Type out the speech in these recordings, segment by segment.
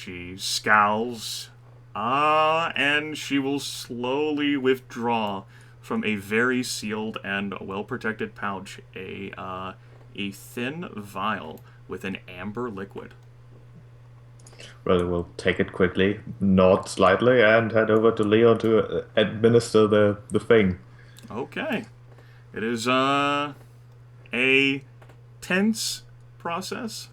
She scowls, and she will slowly withdraw from a very sealed and well-protected pouch a thin vial with an amber liquid. Well, we'll take it quickly, nod slightly, and head over to Leon to administer the thing. Okay. It is a tense process,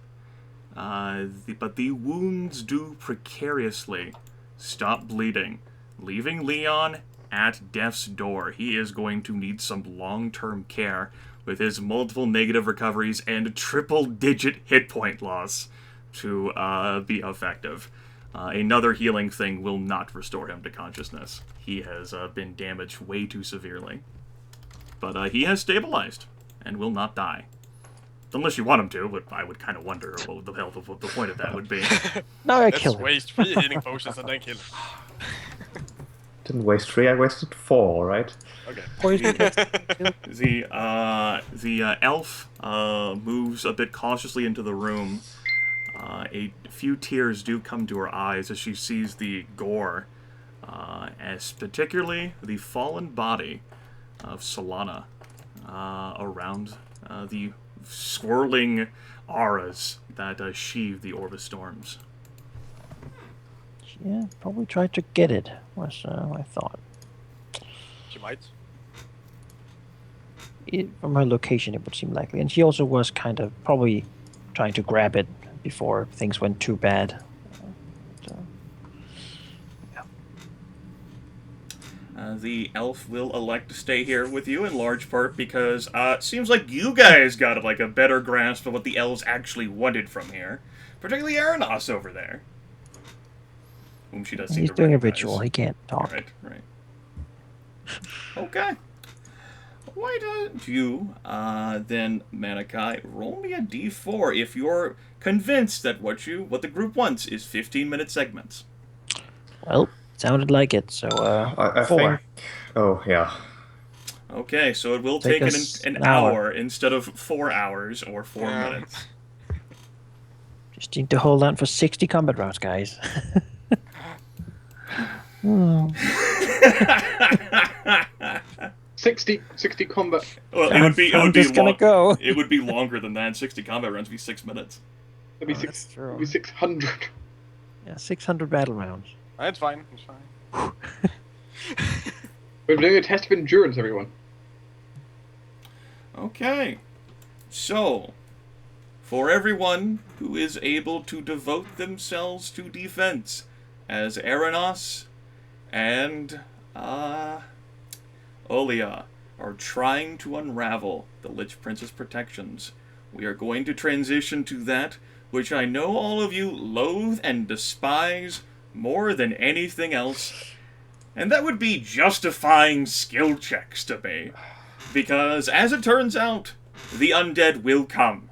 but the wounds do precariously stop bleeding, leaving Leon at death's door. He is going to need some long-term care with his multiple negative recoveries and triple-digit hit point loss to be effective. Another healing thing will not restore him to consciousness. He has been damaged way too severely. But he has stabilized and will not die. Unless you want him to, but I would kind of wonder what the hell what the point of that would be. No, I Let's kill him. waste 3 healing potions and then kill him. Didn't waste 3, I wasted 4, right? Okay. Poison gets The elf moves a bit cautiously into the room. A few tears do come to her eyes as she sees the gore, as particularly the fallen body of Solana around the swirling auras that sheathe the Orb of Storms. Yeah, probably tried to get it, was my thought. She might. From her location, it would seem likely. And she also was kind of probably trying to grab it before things went too bad. So, yeah. The elf will elect to stay here with you in large part because it seems like you guys got like a better grasp of what the elves actually wanted from here. Particularly Aranas over there. Whom she does seem He's to doing a recognize. ritual. He can't talk. Right. Okay. Why don't you, then, Manaki, roll me a d4 if you're convinced that what the group wants is 15-minute segments. Well, sounded like it, so I 4. think... Oh, yeah. Okay, so it will Take take us an an hour hour. instead of 4 hours or 4 minutes. Just need to hold on for 60 combat rounds, guys. Hmm. 60 combat. Well, I'm just gonna go. It would be longer than that. 60 combat rounds would be 6 minutes. That'd be, That's true. it'd be 600. Yeah, 600 battle rounds. It's fine. It's fine. We're doing a test of endurance, everyone. Okay. So, for everyone who is able to devote themselves to defense, as Aranas and Aurelia are trying to unravel the Lich Prince's protections, we are going to transition to that which I know all of you loathe and despise more than anything else, and that would be justifying skill checks to me. Because, as it turns out, the undead will come.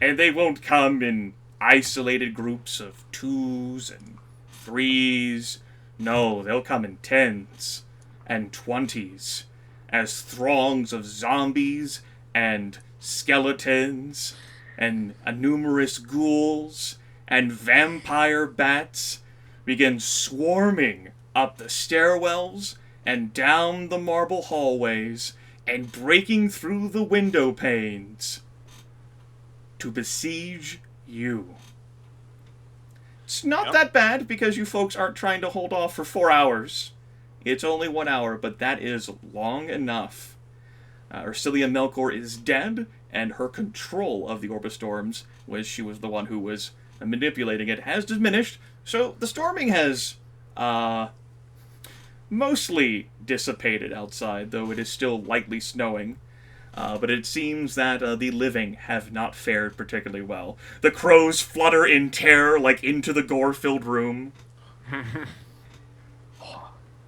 And they won't come in isolated groups of 2s and 3s. No, they'll come in 10s and 20s, as throngs of zombies and skeletons and numerous ghouls and vampire bats begin swarming up the stairwells and down the marble hallways and breaking through the window panes to besiege you. It's not that bad because you folks aren't trying to hold off for 4 hours. It's only 1 hour, but that is long enough. Ursilia Melkor is dead, and her control of the Orb of Storms, which she was the one who was manipulating it, has diminished. So the storming has mostly dissipated outside, though it is still lightly snowing. But it seems that the living have not fared particularly well. The crows flutter in terror, like into the gore-filled room.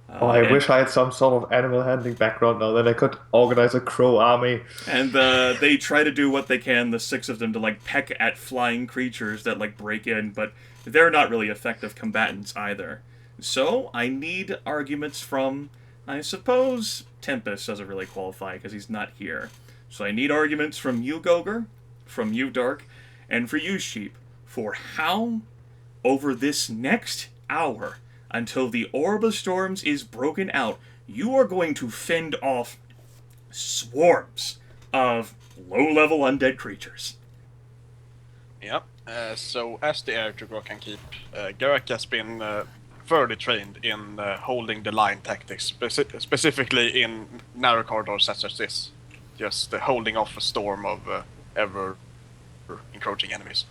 I wish I had some sort of animal handling background now, then I could organize a crow army. And they try to do what they can, the 6 of them, to like peck at flying creatures that like break in, but they're not really effective combatants either. So I need arguments from, I suppose, Tempus doesn't really qualify because he's not here. So I need arguments from you, Goger, from you, Dark, and for you, Sheep, for how over this next hour, until the Orb of Storms is broken out, you are going to fend off swarms of low-level undead creatures. Yeah. So as the air to can keep, Geráck has been thoroughly trained in holding the line tactics, specifically in narrow corridors such as this. Just holding off a storm of ever encroaching enemies.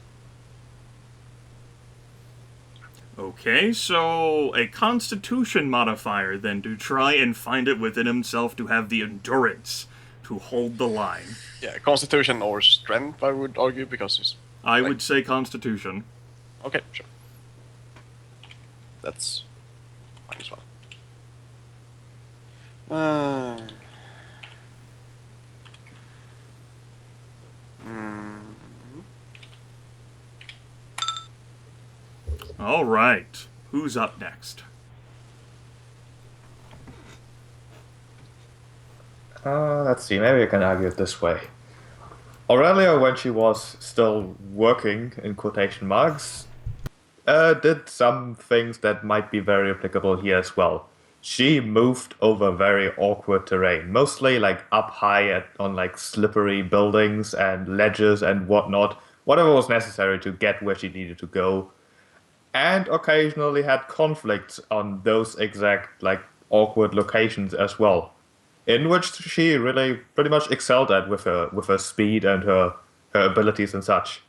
Okay, so a Constitution modifier then to try and find it within himself to have the endurance to hold the line. Yeah, Constitution or Strength, I would argue, because it's... I would say Constitution. Okay, sure. That's fine as well. All right, who's up next? Let's see, maybe I can argue it this way. Aurelia, when she was still working, in quotation marks, did some things that might be very applicable here as well. She moved over very awkward terrain, mostly like up high on like slippery buildings and ledges and whatnot, whatever was necessary to get where she needed to go. And occasionally had conflicts on those exact like awkward locations as well, in which she really pretty much excelled at with her speed and her abilities and such.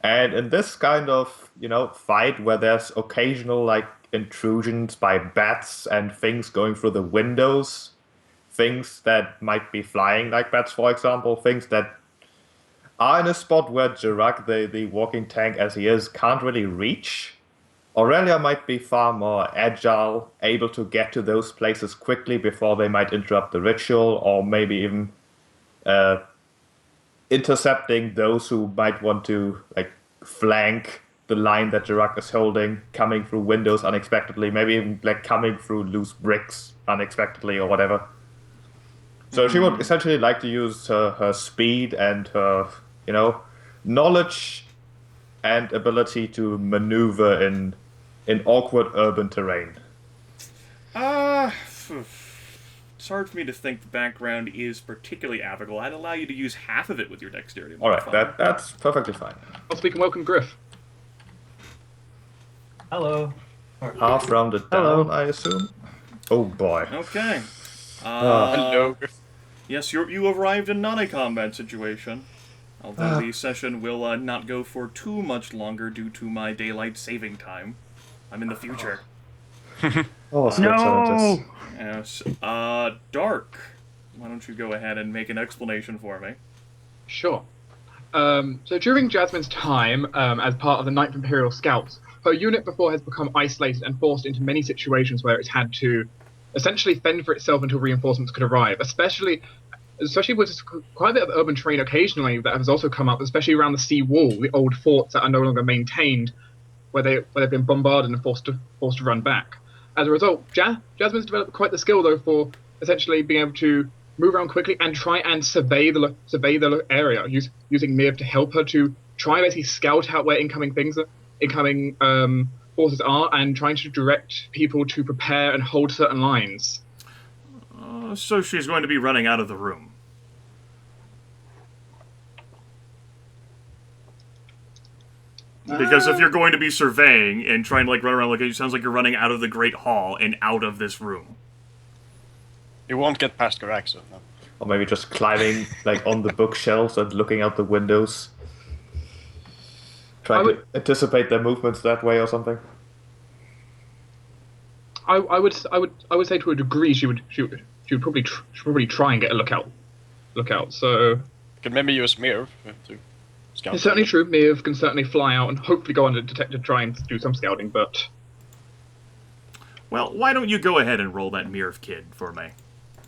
And in this kind of, fight where there's occasional like intrusions by bats and things going through the windows, things that might be flying like bats, for example, things that are in a spot where Geráck, the walking tank as he is, can't really reach, Aurelia might be far more agile, able to get to those places quickly before they might interrupt the ritual, or maybe even intercepting those who might want to like flank the line that Geráck is holding, coming through windows unexpectedly, maybe even like coming through loose bricks unexpectedly or whatever. So she would essentially like to use her speed and her, knowledge and ability to maneuver in awkward urban terrain. It's hard for me to think the background is particularly applicable. I'd allow you to use half of it with your dexterity Alright, modifier. that's perfectly fine. Well, speak and welcome, Gryph. Hello. Half rounded down, I assume. Oh boy. Okay. Hello. Yes, you arrived in not a combat situation. Although the session will not go for too much longer due to my daylight saving time. I'm in the future. Oh, No! Yes. Dark. Why don't you go ahead and make an explanation for me? Sure. So during Jasmine's time as part of the 9th Imperial Scouts, her unit before has become isolated and forced into many situations where it's had to essentially fend for itself until reinforcements could arrive, especially with quite a bit of urban terrain occasionally that has also come up, especially around the sea wall, the old forts that are no longer maintained, where they've been bombarded and forced to run back. As a result, Jasmine's developed quite the skill though for essentially being able to move around quickly and try and survey the area, using Miv to help her to try and basically scout out where incoming forces are, and trying to direct people to prepare and hold certain lines. So she's going to be running out of the room. Because if you're going to be surveying and trying to run around, it sounds like you're running out of the Great Hall and out of this room. You won't get past Geráck, so no. Or maybe just climbing on the bookshelves and looking out the windows. Trying to anticipate their movements that way or something. I would say to a degree she would probably try and get a lookout. So You can maybe use Mirv to scout. it's certainly true. Miv can certainly fly out and hopefully go undetected to try and do some scouting. But Well, why don't you go ahead and roll that Mirv kid for me?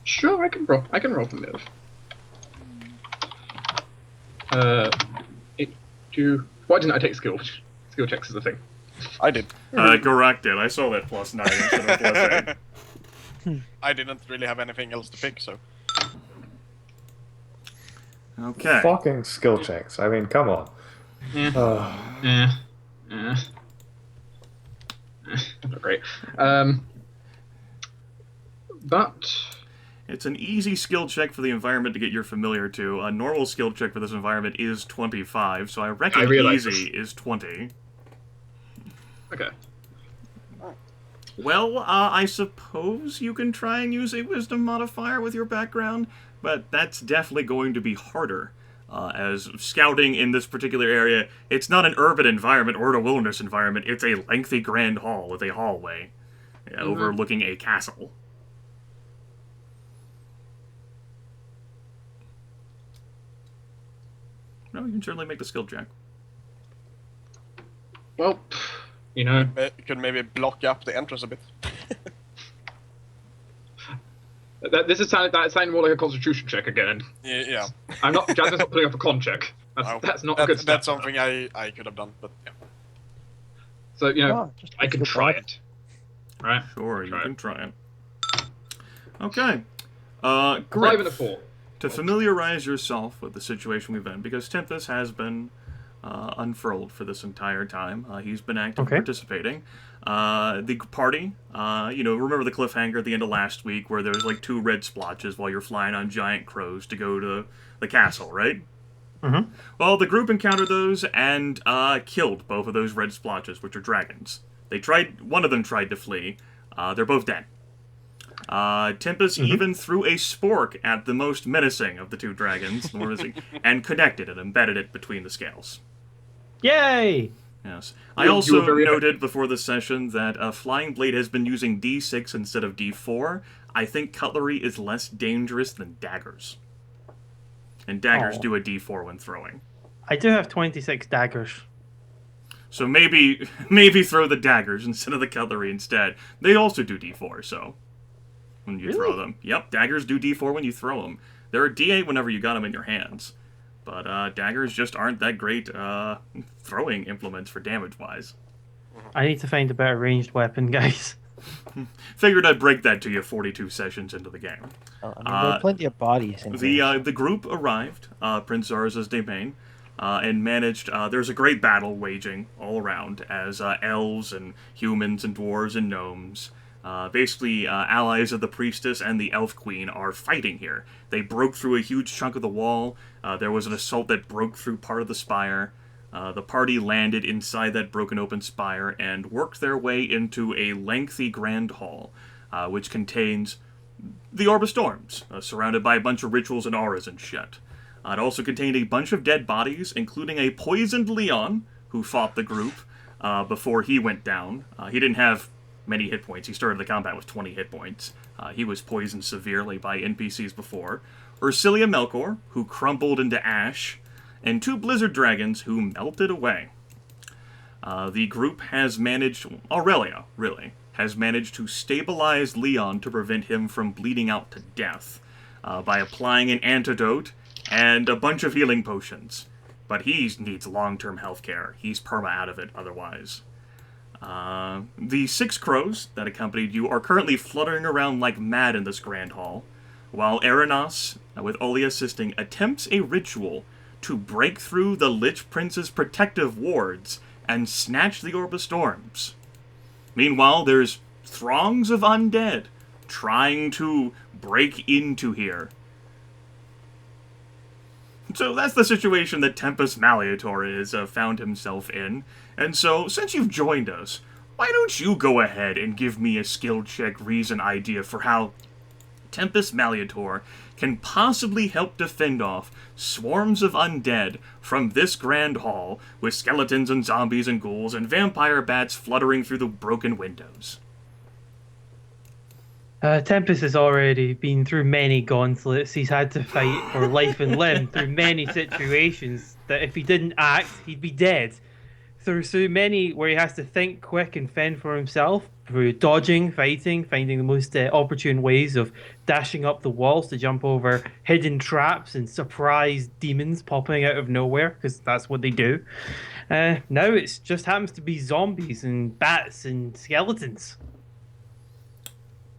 sure, I can roll for Miv. Why didn't I take skill checks as a thing? I did. Geráck did. I saw that +9 instead of +8. I didn't really have anything else to pick, so... Okay. Fucking skill checks. I mean, come on. Yeah. Not great. But It's an easy skill check for the environment to get your familiar to. A normal skill check for this environment is 25, so I reckon easy is 20. okay. Well, I suppose you can try and use a wisdom modifier with your background, but that's definitely going to be harder. As scouting in this particular area, it's not an urban environment or a wilderness environment, it's a lengthy grand hall with a hallway overlooking a castle. No, you can certainly make the skill check. Well, you know, You could maybe block up the entrance a bit. that sounded more like a constitution check again. Yeah. Jasmine's not putting up a con check. That's not a good step. That's something I could have done, but yeah. So, you know, Oh, just I can good try luck. it. Right? Sure, you Try can it. try it. Okay. 5 Gryph. and a 4. To familiarize yourself with the situation we've been, because Tempus has been unfurled for this entire time. He's been actively participating. The party, remember the cliffhanger at the end of last week where there was like 2 red splotches while you're flying on giant crows to go to the castle, right? Mm-hmm. Well, the group encountered those and killed both of those red splotches, which are dragons. One of them tried to flee. They're both dead. Tempus even threw a spork at the most menacing of the 2 dragons, and connected it, embedded it between the scales. Yay! Yes. I You also were very noted before the session that Flying Blade has been using D6 instead of D4. I think cutlery is less dangerous than daggers. And daggers do a D4 when throwing. I do have 26 daggers. So maybe throw the daggers instead of the cutlery instead. They also do D4, so when you throw them. Yep, daggers do D4 when you throw them. They're a D8 whenever you got them in your hands. But daggers just aren't that great throwing implements for damage-wise. I need to find a better ranged weapon, guys. Figured I'd break that to you 42 sessions into the game. There are plenty of bodies in here. The group arrived, Prince Zarza's domain, and managed. There's a great battle waging all around as elves and humans and dwarves and gnomes, basically allies of the priestess and the elf queen, are fighting here. They broke through a huge chunk of the wall. There was an assault that broke through part of the spire. The party landed inside that broken open spire and worked their way into a lengthy grand hall, which contains the Orb of Storms, surrounded by a bunch of rituals and auras and shit. It also contained a bunch of dead bodies, including a poisoned Leon, who fought the group before he went down. He didn't have many hit points. He started the combat with 20 hit points. He was poisoned severely by NPCs before. Ursilia Melkor, who crumbled into ash, and 2 blizzard dragons who melted away. The group has managed, Aurelia, really, has managed to stabilize Leon to prevent him from bleeding out to death by applying an antidote and a bunch of healing potions. But he needs long-term health care. He's perma out of it otherwise. The 6 crows that accompanied you are currently fluttering around like mad in this grand hall, while Aranas, with Aurelia assisting, attempts a ritual to break through the Lich Prince's protective wards and snatch the Orb of Storms. Meanwhile, there's throngs of undead trying to break into here. So that's the situation that Tempus Malleator is found himself in. And so, since you've joined us, why don't you go ahead and give me a skill check reason idea for how Tempus Malleator can possibly help defend off swarms of undead from this grand hall with skeletons and zombies and ghouls and vampire bats fluttering through the broken windows. Tempus has already been through many gauntlets. He's had to fight for life and limb through many situations that if he didn't act, he'd be dead. Through so many where he has to think quick and fend for himself, through dodging, fighting, finding the most opportune ways of dashing up the walls to jump over hidden traps and surprise demons popping out of nowhere, because that's what they do. Now it just happens to be zombies and bats and skeletons.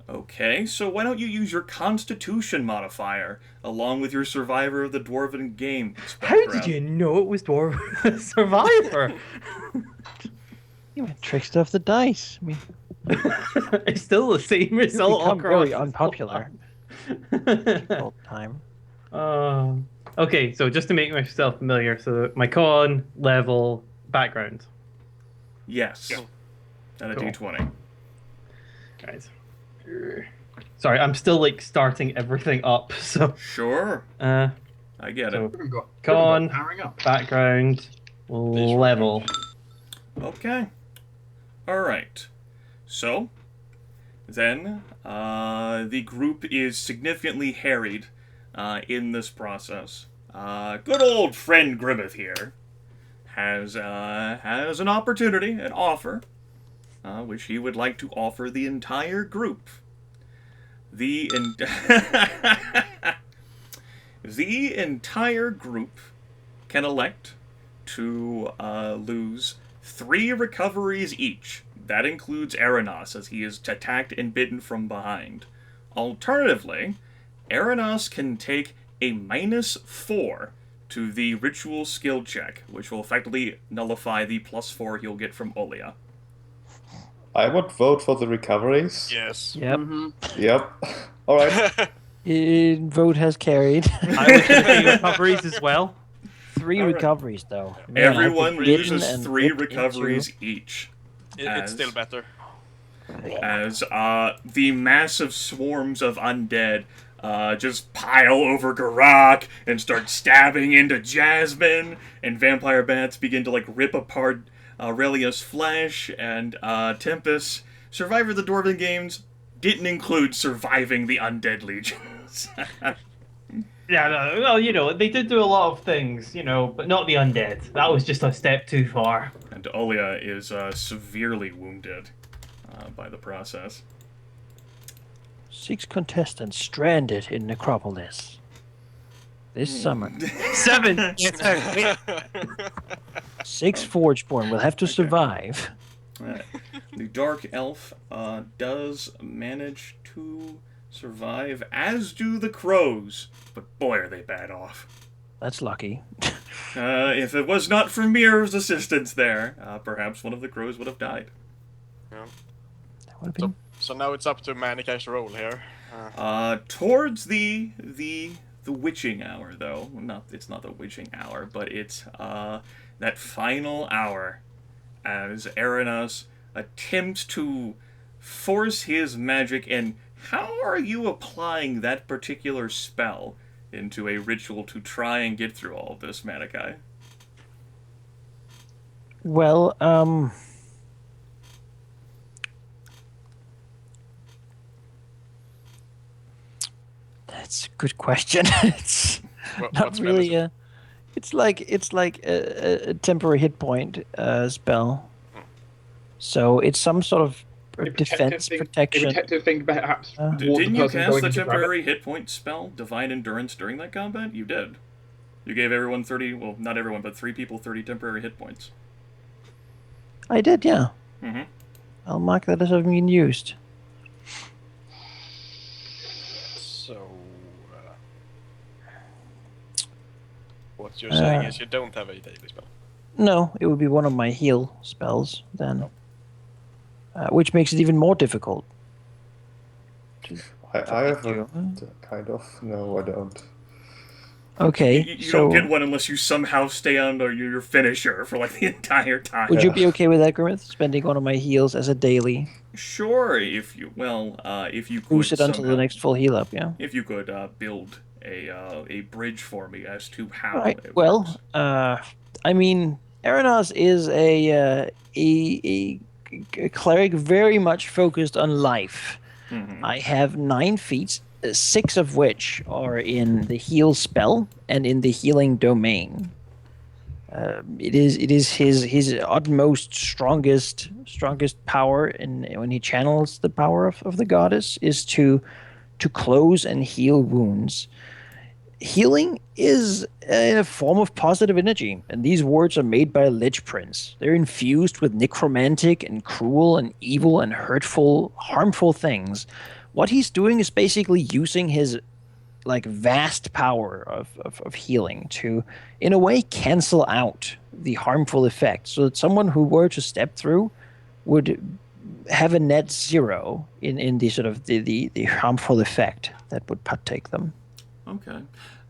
Okay, so why don't you use your Constitution modifier, along with your Survivor of the Dwarven Game How did you know it was Dwarf Survivor? You went trickster of the dice. I mean, It's still the same You result become across very the unpopular slot. all the time. Okay, so just to make myself familiar, so my con, level, background. Yes. At a Cool. D20. Guys. Sorry, I'm still like starting everything up, so Sure. uh I get so it. We've got con, powering up. background, level. Okay. All right. So, then, the group is significantly harried in this process. Good old friend Grimith here has an opportunity, an offer, which he would like to offer the entire group. The entire group can elect to lose 3 recoveries each. That includes Aranas, as he is attacked and bitten from behind. Alternatively, Aranas can take a -4 to the ritual skill check, which will effectively nullify the +4 he'll get from Aurelia. I would vote for the recoveries. Yes. Yep. Yep. All right. Vote has carried. I was going to say recoveries as well. 3 All right. recoveries, though. Man, I've Everyone been bitten loses and 3 ripped recoveries each. It's still better. As the massive swarms of undead just pile over Geráck and start stabbing into Jasmine, and vampire bats begin to rip apart Aurelia's flesh, and Tempus, survivor of the Dwarven games, didn't include surviving the undead legions. Yeah, no, well, they did do a lot of things, but not the undead. That was just a step too far. And Aurelia is severely wounded by the process. 6 contestants stranded in Necropolis this summer. 7! 6 Forgeborn will have to survive. The Dark Elf does manage to survive, as do the Crows, but boy are they bad off. That's lucky. If it was not for Mir's assistance there, perhaps one of the Crows would have died. That would have been... So now it's up to Manika's role here. Towards the witching hour, though. It's not the witching hour, but it's that final hour as Aranas attempts to force his magic. And how are you applying that particular spell into a ritual to try and get through all of this, Manaki? Well, that's a good question. It's not What's really medicine? it's like a temporary hit point spell. So it's some sort of defense protection. A protective thing, perhaps. Towards the Didn't you person cast going the in to grab it. temporary hit point spell, Divine Endurance, during that combat? You did. You gave everyone 30, well, not everyone, but 3 people 30 temporary hit points. I did, yeah. Mm-hmm. I'll mark that as having been used. So, what you're saying is you don't have a daily spell. No, it would be one of my heal spells then, which makes it even more difficult. I have you. kind of. No, I don't. Okay, You so don't get one unless you somehow stay on your finisher for the entire time. would you be okay with that, Grimith? Spending one of my heals as a daily, Sure, if you could boost it until the somehow- next full heal up, yeah? If you could build a bridge for me as to how. Right. it Well, works. I mean, Aranas is a cleric very much focused on life. Mhm. I have 9 feats, 6 of which are in the heal spell and in the healing domain. It is his utmost strongest power, when he channels the power of the goddess, is to close and heal wounds. Healing is a form of positive energy, and these words are made by a Lich Prince. They're infused with necromantic and cruel and evil and hurtful, harmful things. What he's doing is basically using his vast power of healing to, in a way, cancel out the harmful effects, so that someone who were to step through would have a net 0 in the sort of the harmful effect that would partake them. Okay.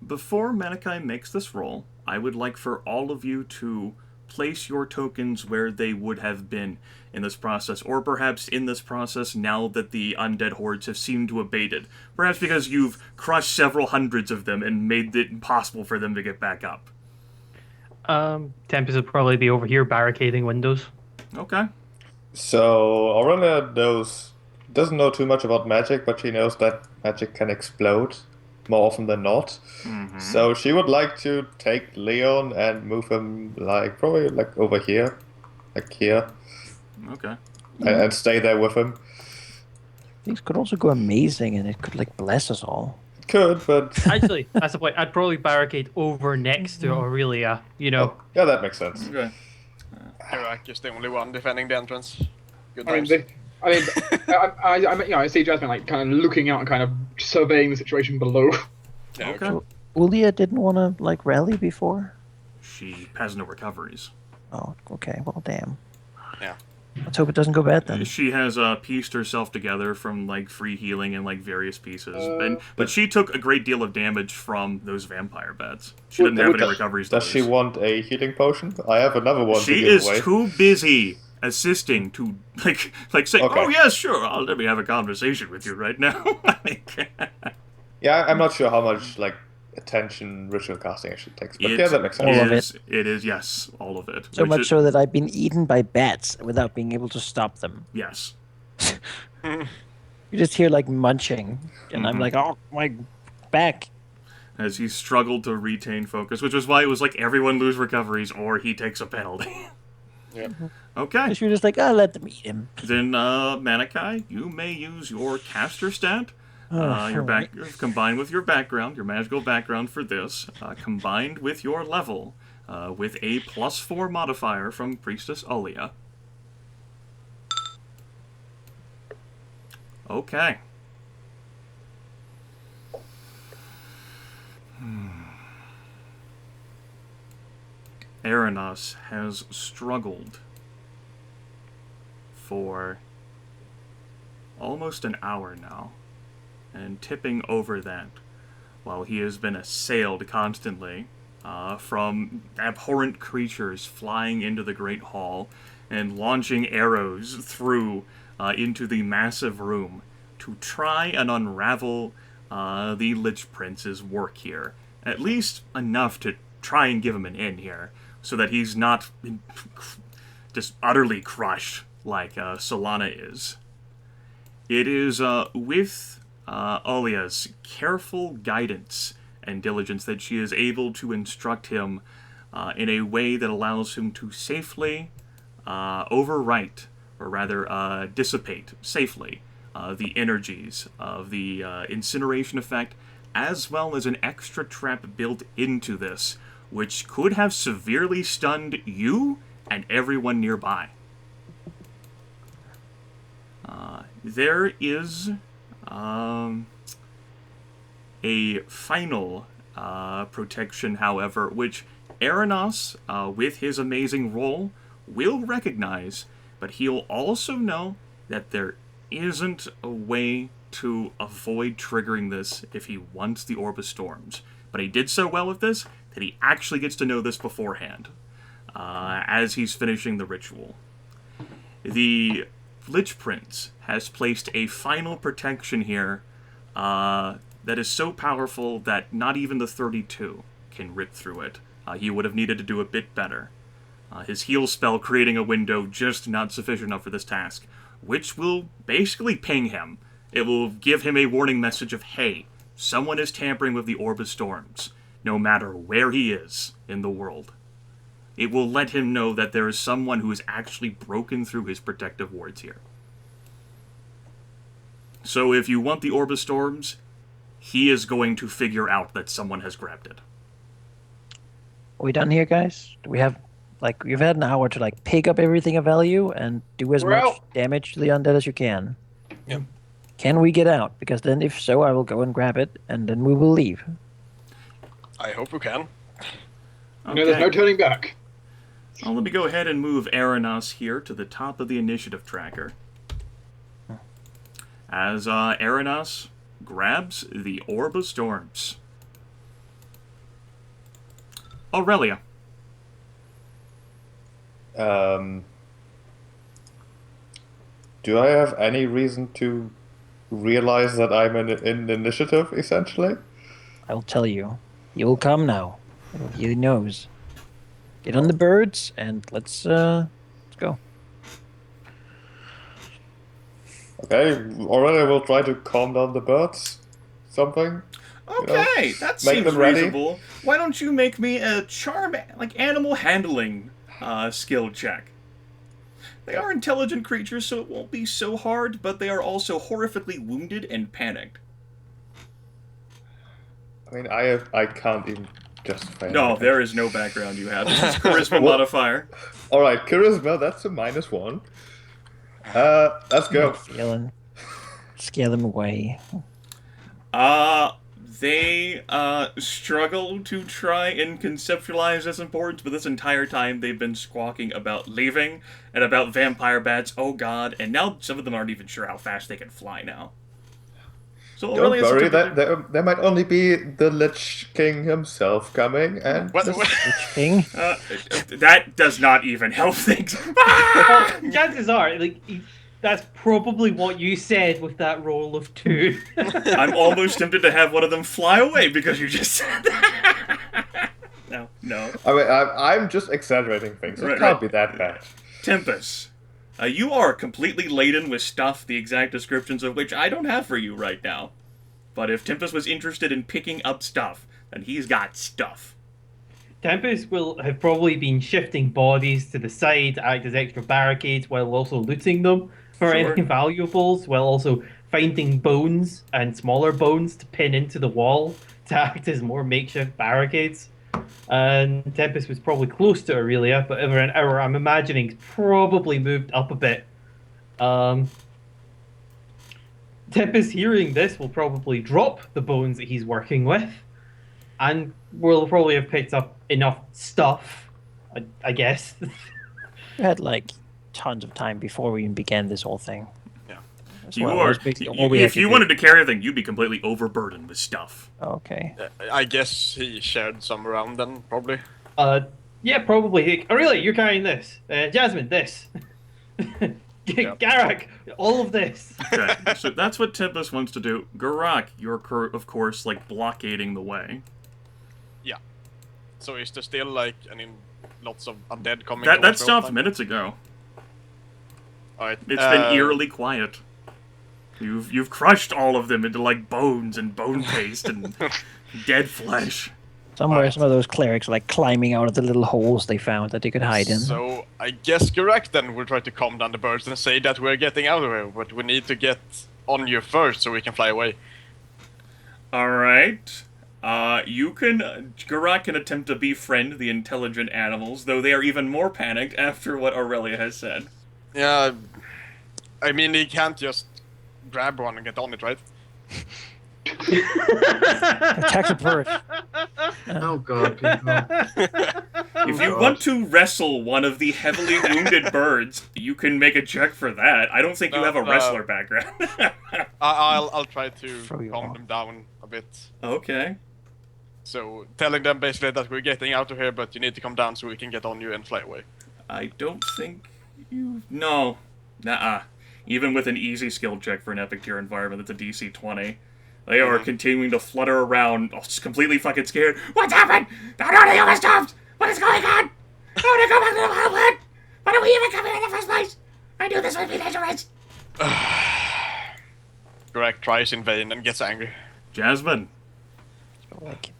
Before Manaki makes this roll, I would like for all of you to place your tokens where they would have been in this process, or perhaps in this process now that the undead hordes have seemed to abated. Perhaps because you've crushed several hundreds of them and made it impossible for them to get back up. Tempus would probably be over here barricading windows. Okay. So Aurelia doesn't know too much about magic, but she knows that magic can explode more often than not. Mm-hmm. So she would like to take Leon and move him probably over here, here, Okay. and stay there with him. Things could also go amazing, and it could bless us all. Could, but Actually, that's the point. I'd probably barricade over next to Aurelia. oh, yeah, that makes sense. Okay. Geráck is the only one defending the entrance. Good I mean, times. I see Jasmine kind of looking out and kind of surveying the situation below. Yeah, Okay. So Ulia didn't want to rally before. She has no recoveries. Oh, okay. Well, damn. Yeah. Let's hope it doesn't go bad then. She has pieced herself together from free healing and various pieces, but she took a great deal of damage from those vampire bats. She didn't have any recoveries. Does she want a healing potion? I have another one. She to give is away. too busy assisting to say, Okay. "Oh yes, sure, let me have a conversation with you right now." Yeah, I'm not sure how much attention ritual casting actually takes, but yeah, that makes sense. All of it. It is, yes, all of it. So Which much is- so that I've been eaten by bats without being able to stop them. Yes. You just hear munching, and I'm oh, my back. As he struggled to retain focus, which was why it was everyone lose recoveries or he takes a penalty. Yep. Okay. You're just let them eat him. Then, Manaki, you may use your caster stat. Your alright. combined with your background, your magical background for this, combined with your level, with a +4 modifier from Priestess Aurelia. Okay. Aranas has struggled for almost an hour now, and tipping over that, while he has been assailed constantly from abhorrent creatures flying into the Great Hall and launching arrows through into the massive room to try and unravel the Lich Prince's work here. At least enough to try and give him an in here, so that he's not just utterly crushed like Solana is. It is with Aurealia's careful guidance and diligence that she is able to instruct him in a way that allows him to safely overwrite, or rather dissipate safely, the energies of the incineration effect, as well as an extra trap built into this, which could have severely stunned you and everyone nearby. There is a final protection, however, which Aranas, with his amazing roll, will recognize, but he'll also know that there isn't a way to avoid triggering this if he wants the Orb of Storms. But he did so well with this that he actually gets to know this beforehand, as he's finishing the ritual. The Lich Prince has placed a final protection here that is so powerful that not even the 32 can rip through it. He would have needed to do a bit better. His heal spell creating a window just not sufficient enough for this task, which will basically ping him. It will give him a warning message of, hey, someone is tampering with the Orb of Storms, no matter where he is in the world. It will let him know that there is someone who has actually broken through his protective wards here. So if you want the Orb of Storms, he is going to figure out that someone has grabbed it. Are we done here, guys? Do we have you've had an hour to pick up everything of value and do as We're much out. damage to the undead as you can? Yep. Can we get out? Because then, if so, I will go and grab it, and then we will leave. I hope we can. There's no turning back. Well, let me go ahead and move Aranas here to the top of the initiative tracker. as Aranas grabs the Orb of Storms. Aurelia. Do I have any reason to realize that I'm in initiative, essentially? I'll tell you. He will come now. He knows. Get on the birds and let's go. Okay, Aurelia will try to calm down the birds. Something. Okay, that make seems them ready. reasonable. Why don't you make me a animal handling skill check? They are intelligent creatures, so it won't be so hard, but they are also horrifically wounded and panicked. I mean, I can't even justify. No, anything. there is no background you have. This is charisma modifier. All right, charisma. That's a -1. Let's go. Scare them away. They struggle to try and conceptualize this importance, but this entire time they've been squawking about leaving and about vampire bats. Oh god! And now some of them aren't even sure how fast they can fly now. So Don't Aurelia worry, that there might only be the Lich King himself coming, and What? King? that does not even help things. Well, chances are, that's probably what you said with that roll of 2. I'm almost tempted to have one of them fly away because you just said that. No. I mean, I'm just exaggerating things. It can't be that bad. Tempus, you are completely laden with stuff, the exact descriptions of which I don't have for you right now. But if Tempus was interested in picking up stuff, then he's got stuff. Tempus will have probably been shifting bodies to the side to act as extra barricades while also looting them for Sure. any valuables, while also finding bones and smaller bones to pin into the wall to act as more makeshift barricades. And Tempus was probably close to Aurelia, but over an hour, I'm imagining, he's probably moved up a bit. Tempus, hearing this, will probably drop the bones that he's working with, and will probably have picked up enough stuff, I guess. We had tons of time before we even began this whole thing. Yeah. If you wanted to carry everything, you'd be completely overburdened with stuff. Okay. I guess he shared some around then, probably. Yeah, probably. Aurelia, you're carrying this. Jasmine, this. Geráck, all of this. Okay, so that's what Tempus wants to do. Geráck, you're of course blockading the way. Yeah. So is there still lots of undead coming? That stopped minutes ago. Alright. It's been eerily quiet. You've crushed all of them into bones and bone paste and dead flesh. Somewhere, some of those clerics are climbing out of the little holes they found that they could hide in. So I guess Geráck then will try to calm down the birds and say that we're getting out of here, but we need to get on you first so we can fly away. Alright. Geráck can attempt to befriend the intelligent animals, though they are even more panicked after what Aurelia has said. Yeah, I mean, he can't just grab one and get on it, right? Attack the bird. Oh god, people. If you want to wrestle one of the heavily wounded birds, you can make a check for that. I don't think you have a wrestler background. I'll try to Throw you calm off. them down a bit. Okay. So, telling them basically that we're getting out of here, but you need to come down so we can get on you and fly away. I don't think you... No. Nuh-uh. Even with an easy skill check for an epic tier environment that's a DC 20, they are continuing to flutter around, completely fucking scared. What's happened? How do they get stopped? What is going on? How did I go back to the wildland? Why did we even come here in the first place? I knew this would be dangerous. Geráck tries in vain and gets angry. Jasmine.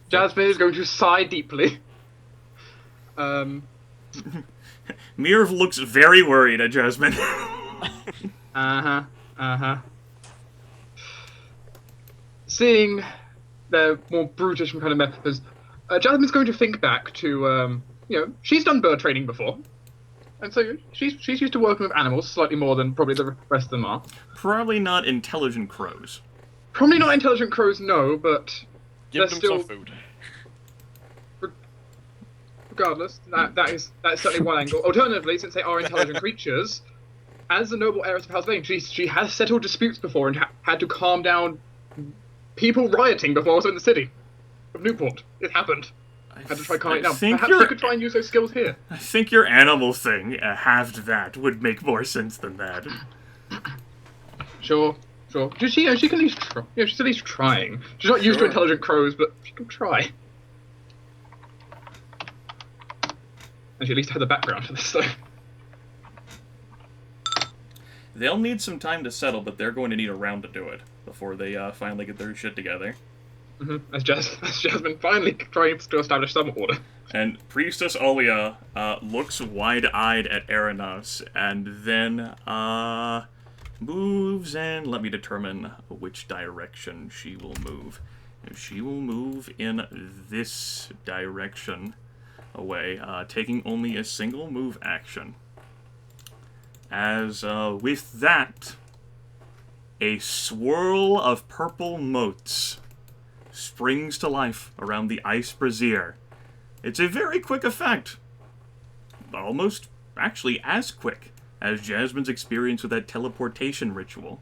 Jasmine is going to sigh deeply. Mirv looks very worried at Jasmine. Seeing the more brutish kind of methods, Jasmine's going to think back to, she's done bird training before. And so she's used to working with animals slightly more than probably the rest of them are. Probably not intelligent crows. Probably not intelligent crows, no, but Give they're them still... some food. Regardless, that's certainly one angle. Alternatively, since they are intelligent creatures, as the noble heiress of House Vayne, she has settled disputes before and had to calm down people rioting before also in the city of Newport. It happened. Had to try calming it down. Perhaps you could try and use those skills here. I think your animal thing, halved that, would make more sense than that. Sure. She can at least try. Yeah, she's at least trying. She's not used to intelligent crows, but she can try. And she at least had the background for this, so. They'll need some time to settle, but they're going to need a round to do it before they finally get their shit together. Mm-hmm. As Jasmine finally trying to establish some order. And Priestess Aurelia looks wide-eyed at Aranas, and then moves, and let me determine which direction she will move. And she will move in this direction away, taking only a single move action. As with that, a swirl of purple motes springs to life around the ice brazier. It's a very quick effect. Almost, actually, as quick as Jasmine's experience with that teleportation ritual.